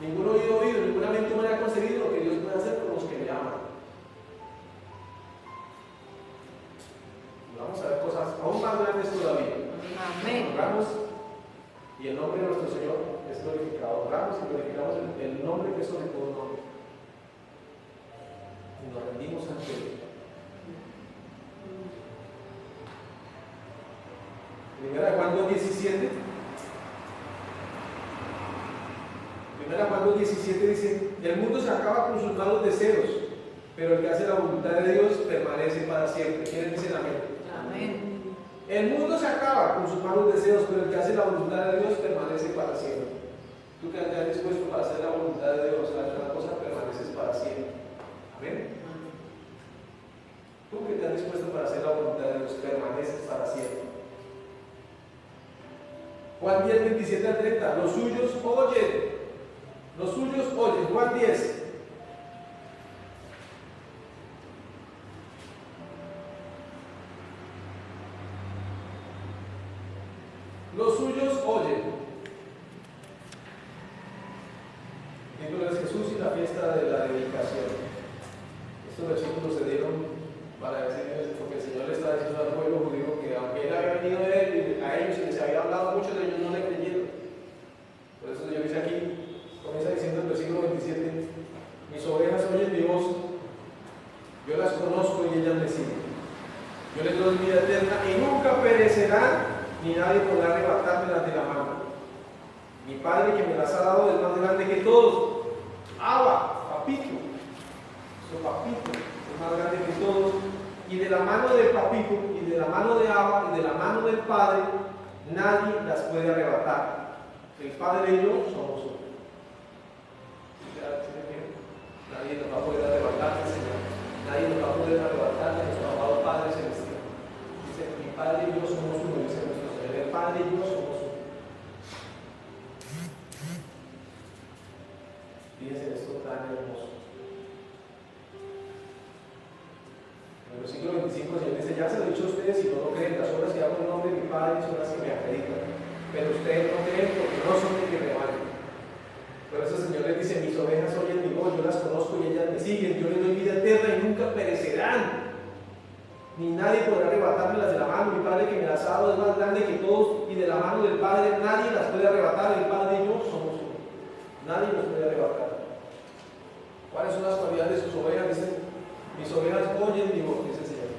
Ninguno oído, ninguna mente humana ha concebido lo que Dios puede hacer con los que le aman. Y vamos a ver cosas aún más grandes todavía. Amén. Oramos y el nombre de nuestro Señor es glorificado. Oramos y glorificamos el nombre que es sobre todo nombre. Y nos rendimos ante Él. Primera Juan 2:17. Primera Juan 2:17 dice: el mundo se acaba con sus malos deseos, pero el que hace la voluntad de Dios permanece para siempre. ¿Quiénes dicen amén? Amén. El mundo se acaba con sus malos deseos, pero el que hace la voluntad de Dios permanece para siempre. Tú que estás dispuesto para hacer la voluntad de Dios, a hacer una cosa, permaneces para siempre. Amén. Tú que estás dispuesto para hacer la voluntad de Dios, permaneces para siempre. Juan 10, 27 al 30. Los suyos oyen. Los suyos oyen. Juan 10. Los suyos oyen. Título es Jesús y la fiesta de la dedicación. Estos versículos se dieron para decirles, porque el Señor le está diciendo al pueblo judío que aunque Él había venido a ellos y les había hablado, muchos de ellos no le creyeron. Por eso el Señor dice aquí, comienza diciendo el versículo 27, mis ovejas oyen mi voz, yo las conozco y ellas me siguen. Yo les doy vida eterna y nunca perecerán, ni nadie podrá arrebatármelas de la mano. Mi Padre que me las ha dado es más grande que todos. Abba, papito, su papito es más grande que todos. Y de la mano del papito, y de la mano de Abba, y de la mano del Padre, nadie las puede arrebatar. El Padre y yo somos uno. Nadie nos va a poder arrebatar del Señor. Nadie nos va a poder arrebatar de nuestro amado Padre Celestial. Dice, mi Padre y yo somos uno, dice nuestro Señor. El Padre y yo somos uno. Fíjense esto tan hermoso. En el versículo 25 el Señor dice, ya se lo he dicho a ustedes y no lo creen, las obras que hago en nombre de mi Padre son las que me acreditan. Pero ustedes no creen porque no son de que me valen. Por eso el Señor les dice, mis ovejas oyen mi voz, yo las conozco y ellas me siguen, yo les doy vida eterna y nunca perecerán. Ni nadie podrá arrebatármelas de la mano. Mi Padre que me las ha dado es más grande que todos y de la mano del Padre nadie las puede arrebatar. El Padre y yo somos uno. Nadie nos puede arrebatar. ¿Cuáles son las cualidades de sus ovejas? Dicen, mis ovejas oyen mi voz, dice el Señor.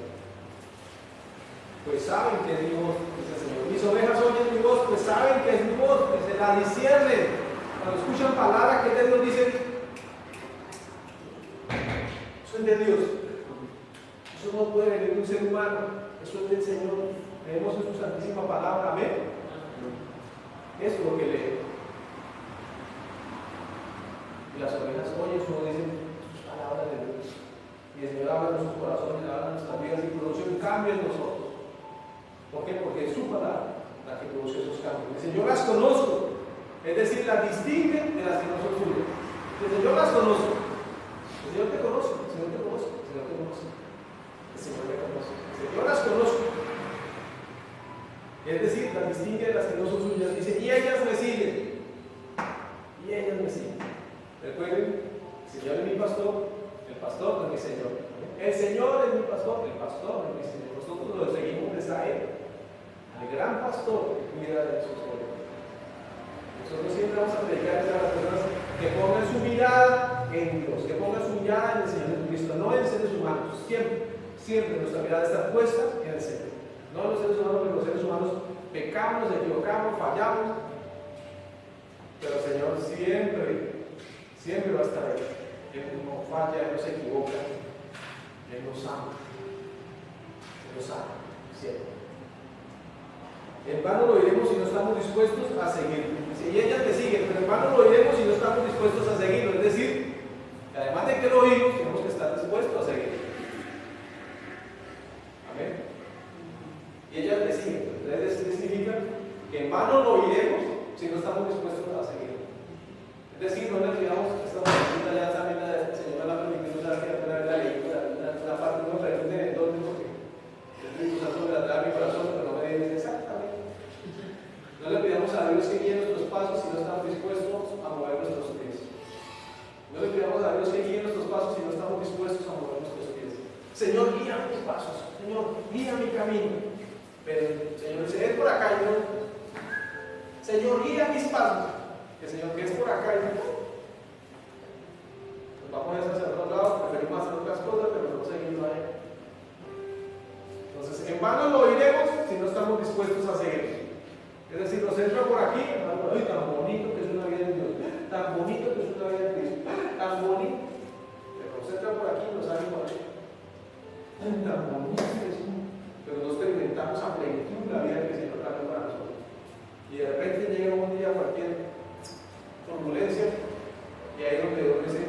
Pues saben que es mi voz, dice el Señor. Mis ovejas oyen mi voz, pues saben que es mi voz, que se la disciernen. Cuando escuchan palabras que es de Dios, dicen, eso es de Dios. Eso no puede venir de un ser humano, eso es del Señor. Leemos en su santísima palabra, amén. Eso es lo que leemos. Y las ovejas oyen, uno dice, sus palabras de Dios. Y el Señor habla en nuestros corazones, habla en nuestras vidas y produce un cambio en nosotros. ¿Por qué? Porque es su palabra, la la que produce esos cambios. Dice, yo las conozco, es decir, las distingue de las que no son suyas. Dice, yo las conozco. El Señor te conoce, el Señor te conoce, el Señor te conoce. El Señor te conoce. Dice, yo las conozco. Es decir, las distingue de las que no son suyas. Dice, y ellas me siguen. Y ellas me siguen. Recuerden, el Señor es mi pastor, el pastor es mi Señor. El Señor es mi pastor, el pastor es mi Señor. Nosotros lo seguimos desde a Él, al gran pastor que cuida de sus ovejas. Nosotros siempre vamos a predicar a las personas que pongan su mirada en Dios, que pongan su mirada en el Señor Jesucristo, no en seres humanos. Siempre nuestra mirada está puesta en el Señor. No en los seres humanos, porque los seres humanos pecamos, nos equivocamos, fallamos. Pero el Señor siempre va a estar ahí. Él no falla, Él no se equivoca. Él nos ama. Él nos ama, siempre. En vano lo iremos si no estamos dispuestos a seguirlo. Y ellas te siguen, pero en vano lo iremos si no estamos dispuestos a seguirlo. Es decir, que además de que lo oímos, tenemos que estar dispuestos a seguirlo. Amén. Y ellas te siguen. Entonces significa que en vano lo oiremos si no estamos dispuestos a seguirlo. Es decir, no le olvidamos, esta mañana ya también el Señor la permitió usar que apenas la leí, la parte no pregunte de dónde, porque el Espíritu Santo me la trae a mi corazón, pero no me dice exactamente. No le pidamos a Dios que guíe nuestros pasos si no estamos dispuestos a mover nuestros pies. No le pidamos a Dios que guíe nuestros pasos si no estamos dispuestos a mover nuestros pies. Señor, guía mis pasos. Señor, guía mi camino. Pero el Señor dice, es por acá. Y yo, Señor, guía mis pasos. El Señor, que es por acá. Y yo, nos vamos a hacer otros lados, preferimos hacer otras cosas, pero no seguimos ahí. Entonces, en vano lo oiremos si no estamos dispuestos a seguirlo. Es decir, nos entra por aquí, ay, tan bonito que es una vida en Dios, tan bonito que es una vida en Cristo, tan bonito. Pero nos entra por aquí y nos sale por ahí. Tan bonito que es, pero no experimentamos a plenitud la vida que el Señor trae para nosotros. Y de repente llega un día cualquier turbulencia y ahí es donde Dios dice,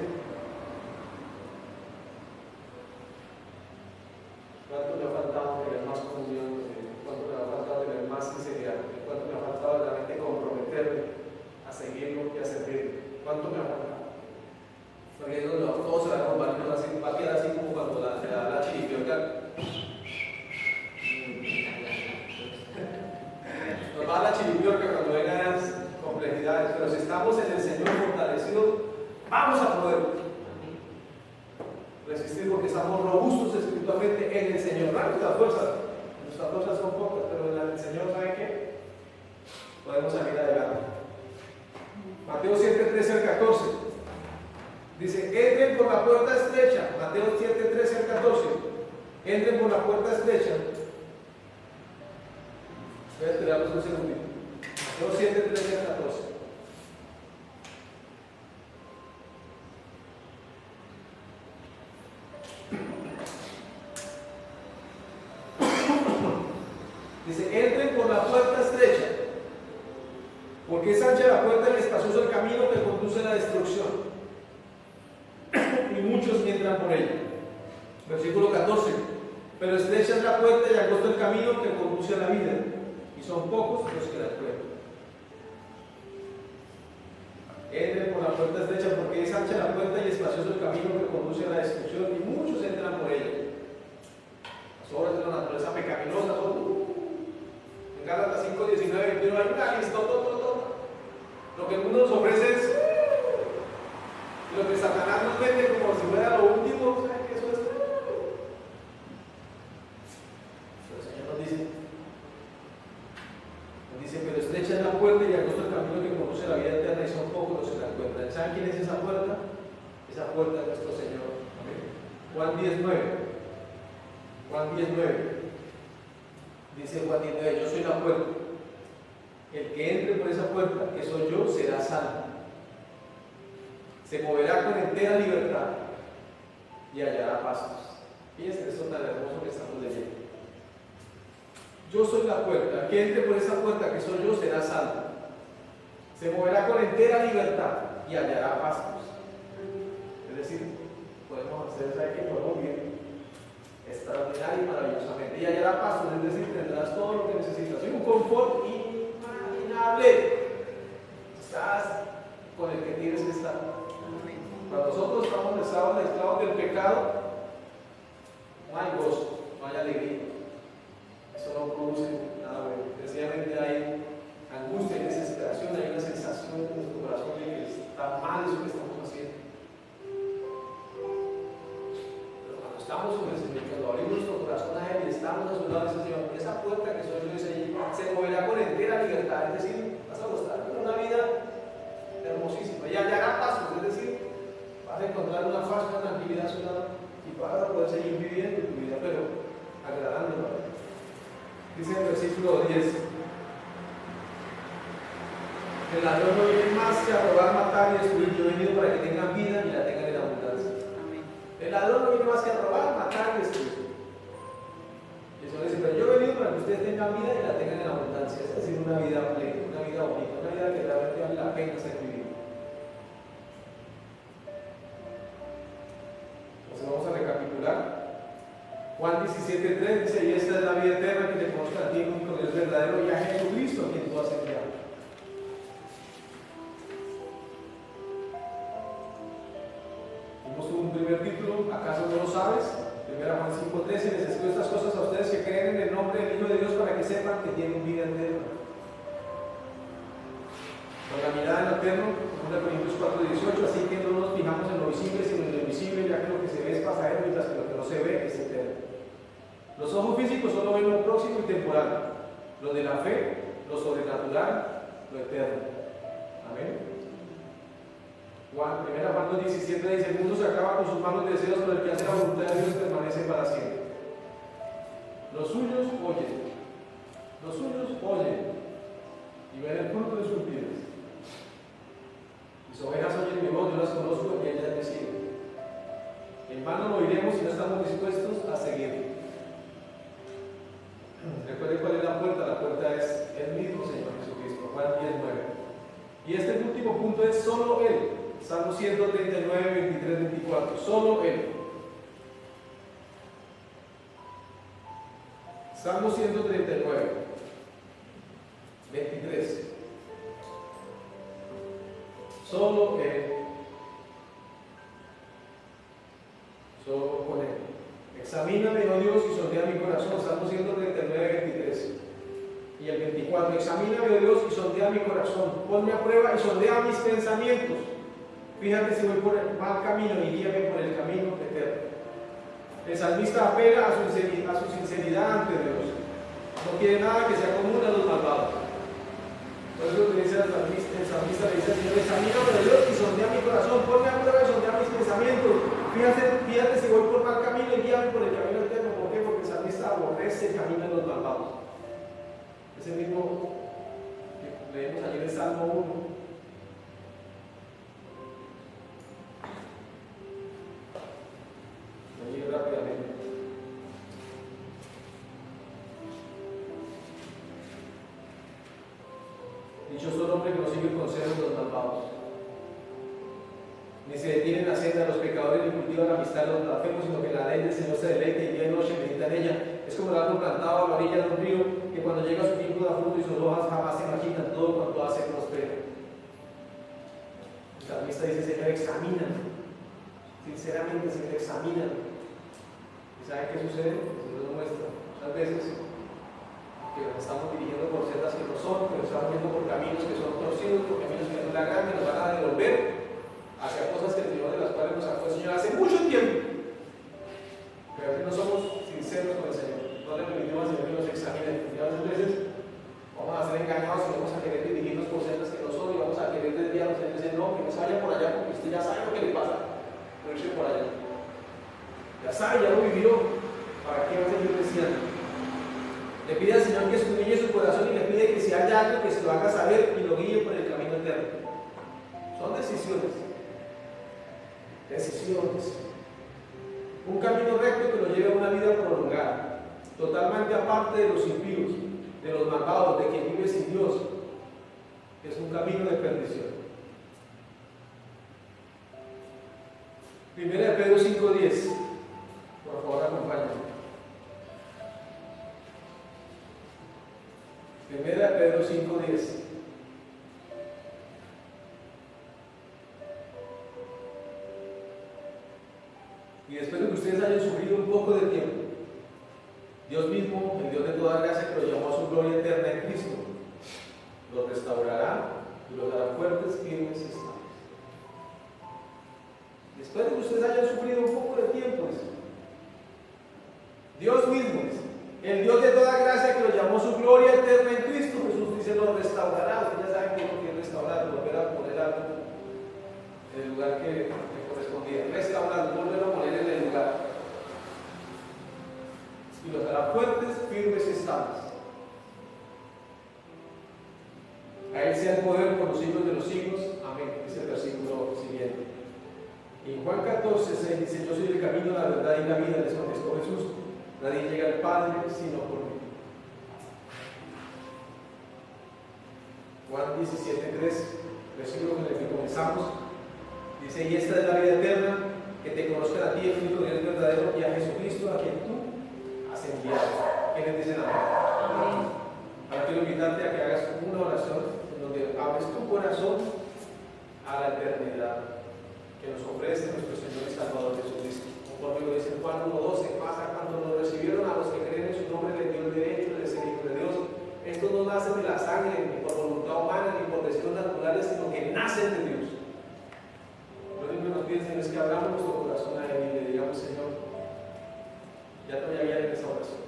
¿cuánto me ha faltado tener más comunión? ¿Cuánto me ha faltado tener más sinceridad? ¿Cuánto me ha faltado realmente comprometerme a seguirlo y a servirlo? ¿Cuánto me ha faltado? Porque es donde todos se van a romper, va a quedar así como cuando la chiripiorca. Nos va a la chiripiorca cuando vengan las complejidades, pero si estamos en el Señor fortalecidos, vamos a poder resistir porque estamos robustos espiritualmente en el Señor. No hay nuestras fuerzas son pocas, pero en el Señor, ¿sabe qué? Podemos salir adelante. Mateo 7, 13 al 14 dice, entren por la puerta estrecha. Mateo 7, 13 al 14, entren por la puerta estrecha. Voy a esperarlos un segundito. Mateo 7, 13 al 14. Dice, entren por la puerta estrecha, porque es ancha la puerta y espacioso el camino que conduce a la destrucción, y muchos entran por ella. Versículo 14, pero estrecha es la puerta y angosto el camino que conduce a la vida, y son pocos los que la encuentran. Entren por la puerta estrecha, porque es ancha la puerta y espacioso el camino que conduce a la destrucción, y muchos entran por ella. Las obras de la naturaleza pecaminosa son en Gálatas 5, 19, pero hay una lista, todo. Lo que el mundo nos ofrece es lo que Satanás nos vende como si fuera lo último. ¿Saben qué eso es? Pero el Señor nos dice, pero estrecha es la puerta y angosto el camino que conduce a la vida eterna, y son pocos los que la encuentran. ¿Saben quién es esa puerta? Esa puerta es nuestro Señor. Amén. Juan 19. Juan 19. Dice Juan 19, yo soy la puerta. El que entre por esa puerta, que soy yo, será salvo. Se moverá con entera libertad y hallará pastos. Fíjense esto tan hermoso que estamos leyendo. Yo soy la puerta. El que entre por esa puerta, que soy yo, será salvo. Se moverá con entera libertad y hallará pastos. Es decir, podemos hacer, ¿sabe qué? Podemos vivir extraordinario y maravillosamente. Y hallará pastos, es decir, tendrás todo lo que necesitas. Y un confort hable. Estás con el que tienes que estar. Cuando nosotros estamos esclavos del pecado, no hay gozo, no hay alegría. Eso no produce nada bueno. Sencillamente hay angustia, hay desesperación, hay una sensación en nuestro corazón de que está mal eso que estamos haciendo. Pero cuando estamos con el Señor, cuando abrimos nuestro corazón a Él y estamos a su lado, dice Señor, esa puerta que soy yo, dice, se moverá con entera libertad. Es decir, vas a gozar con una vida hermosísima. Ya hará pasos, es decir, vas a encontrar una falsa tranquilidad a su lado y vas a poder seguir viviendo tu vida, pero agradándolo. Dice el versículo 10: el ladrón no viene más que a robar, matar y destruir. Yo he venido para que tengan vida y la tengan en abundancia. Amén. El ladrón no viene más que a robar, matar y destruir. Y eso dice, pero yo he venido para que ustedes tengan vida y la tengan en abundancia. Es decir, una vida plena, una vida bonita, una vida que realmente vale la pena ser vivida. Entonces vamos a recapitular. Juan 17:3 dice, y esta es la vida eterna, que te conozcan a ti, el único Dios verdadero, y a Jesucristo, a quien tú has enviado. Vimos un primer título, ¿acaso no lo sabes? 1 Juan 5:13, les escribo estas cosas a ustedes que creen en el nombre del Hijo de Dios para que sepan que tienen vida eterna. Con la mirada en lo eterno, 2 Corintios 4:18, así que no nos fijamos en lo visible sino en lo invisible, ya que lo que se ve es pasajero, mientras que lo que no se ve es eterno. Los ojos físicos solo ven lo próximo y temporal, lo de la fe, lo sobrenatural, lo eterno. Amén. 1 Juan 2:17 dice, el mundo se acaba con sus malos deseos, pero el que hace la voluntad de Dios permanece para siempre. Los suyos oyen y ven el fruto de sus vidas. Mis ovejas oyen mi voz, yo las conozco y ellas me siguen. En vano lo oiremos si no estamos dispuestos a seguir. Recuerden cuál es la puerta. La puerta es el mismo Señor Jesucristo. Juan 10:9. Y este último punto es solo Él. Salmo 139, 23, 24. Solo Él. Salmo 139, 23. Solo Él. Solo con Él. Examíname, oh Dios, y sondea mi corazón. Salmo 139, 23. Y el 24. Examíname, oh Dios, y sondea mi corazón. Ponme a prueba y sondea mis pensamientos. Fíjate si voy por el mal camino y guíame por el camino eterno. El salmista apela a su sinceridad ante Dios. No quiere nada que sea común a los malvados. Por eso le dice el salmista le dice al Señor, examíname, oh Dios, y sondea mi corazón. Ponme a prueba y sondea mis pensamientos. Fíjate si voy por mal camino y guíame por el camino eterno. ¿Por qué? Porque el salmista aborrece el camino de los malvados. Ese mismo que leemos ayer en Salmo 1. Allí rápidamente. Dichoso el hombre que no sigue el consejo de los malvados, ni se detiene en la senda de los pecadores, ni cultiva la amistad de los blasfemos, sino que en la ley del Señor se deleita y día y noche medita en ella. Es como el árbol plantado a la orilla de un río, que cuando llega su tiempo da fruto y sus hojas jamás se marchitan, todo cuanto hace prospera. El salmista dice, Señor, examíname. Sinceramente, Señor, examíname. ¿Y saben qué sucede? El Señor nos muestra muchas veces que nos estamos dirigiendo por sendas que no son, que nos estamos yendo por caminos que son torcidos, por caminos que no le agradan, que nos van a devolver hacia cosas que el Señor de las cuales nos sacó el Señor hace mucho tiempo. Pero a veces no somos sinceros con el Señor, no le permitimos al Señor que nos examine. Y a veces vamos a ser engañados y vamos a querer dirigirnos por sendas que no son y vamos a querer desviarnos. Y dice, no, que no se vaya por allá porque usted ya sabe lo que le pasa, pero irse por allá. Ya sabe, ya lo vivió. ¿Para qué va a seguir deseando? Le pide al Señor que escudriñe su corazón y le pide que si hay algo que se lo haga saber y lo guíe por el camino eterno. Son decisiones. Un camino recto que lo lleve a una vida prolongada, totalmente aparte de los impíos, de los malvados, de quien vive sin Dios. Es un camino de perdición. 1 Pedro 5:10. Por favor, acompáñenme. 1 Pedro 5:10. Y después de que ustedes hayan sufrido un poco de tiempo, Dios mismo, el Dios de toda gracia que los llamó a su gloria eterna en Cristo, los restaurará y los hará fuertes, firmes y estables. Después de que ustedes hayan sufrido un poco de tiempo, Dios mismo, el Dios de toda gracia que los llamó a su gloria eterna en Cristo, Jesús dice, los restaurará. Ustedes ya saben que no quiere restaurar, volver a poner algo en el lugar que le correspondía. Restaurar, volver a poner en el lugar. Y los hará fuertes, firmes y estables. A Él sea el poder por los siglos de los siglos. Amén. Es el versículo siguiente. Y en Juan 14, 6 dice: yo soy el camino, la verdad y la vida, les contestó Jesús. Nadie llega al Padre sino por mí. Juan 17, 3, versículo con el que comenzamos, dice: y esta es la vida eterna, que te conozcan a ti, el único Dios verdadero, y a Jesucristo, a quien tú has enviado. ¿Quiénes dicen amén? Amén. Ahora quiero invitarte a que hagas una oración en donde abres tu corazón a la eternidad que nos ofrece nuestro Señor y Salvador Jesucristo. Conforme lo dice Juan 1:12, pasa cuando lo recibieron a los que creen en su nombre, le dio el derecho de ser hijos de Dios. Estos no nacen de la sangre, ni por voluntad humana, ni por deseos naturales, sino que nacen de Dios. Lo único que nos piden es que abramos nuestro corazón a Él y le digamos: Señor, ya te voy a guiar en esa oración.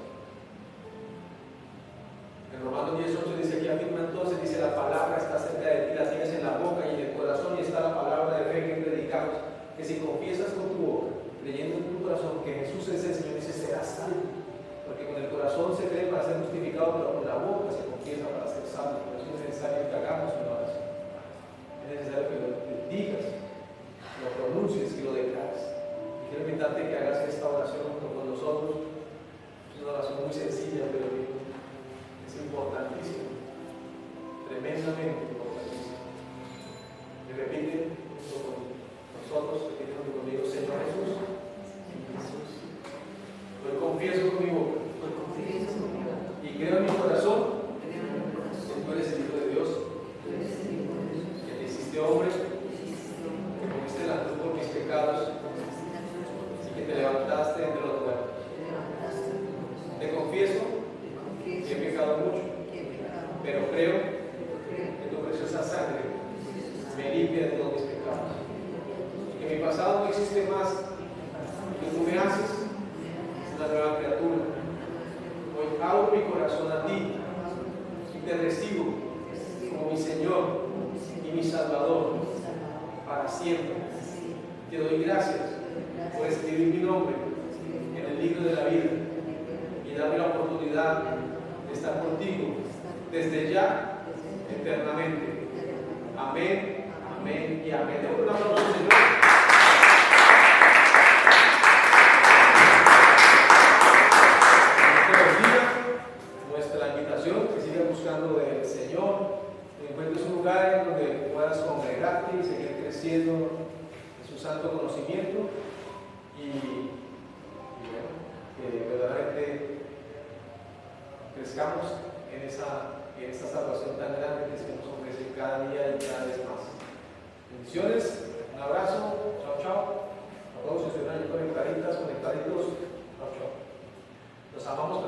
En Romanos 10:8 dice, aquí afirma entonces, dice: la palabra está cerca de ti, la tienes en la boca y en el corazón, y está la palabra de fe que predicamos, que si confiesas con tu boca, creyendo en tu corazón que Jesús es el Señor, dice, serás salvo. Porque con el corazón se cree para ser justificado, pero con la boca se confiesa para ser salvo. Por eso es necesario que hagamos una oración. Es necesario que lo digas, lo pronuncies, que lo declares. Y quiero invitarte a que hagas esta oración junto con nosotros. Es una oración muy sencilla, pero es importantísima, tremendamente importantísima. Y repite junto con nosotros, repite junto conmigo: Señor Jesús, hoy confieso con mi boca y creo en mi corazón que tú eres el Hijo de Dios, que te hiciste hombre, que moriste en la cruz por mis pecados y que te levantaste de entre los muertos. Te confieso que he pecado mucho, pero creo que tu preciosa sangre me limpia de todos mis pecados, y que mi pasado no existe más, y que tú me haces una nueva criatura. Hoy abro mi corazón a ti y te recibo como mi Señor y mi Salvador para siempre. Te doy gracias por escribir mi nombre en el libro de la vida y darme la oportunidad de estar contigo desde ya, eternamente. Amén, amén y amén. Démosle un aplauso al Señor. Nuestra invitación, que sigas buscando del Señor, que encuentres un lugar en donde puedas congregarte y seguir creciendo en su santo conocimiento y bueno, que verdaderamente crezcamos en esta salvación tan grande que se nos ofrece cada día y cada vez más. Bendiciones, un abrazo, chao, chao. A todos los que estén ahí conectaditos, chao, chao. Los amamos.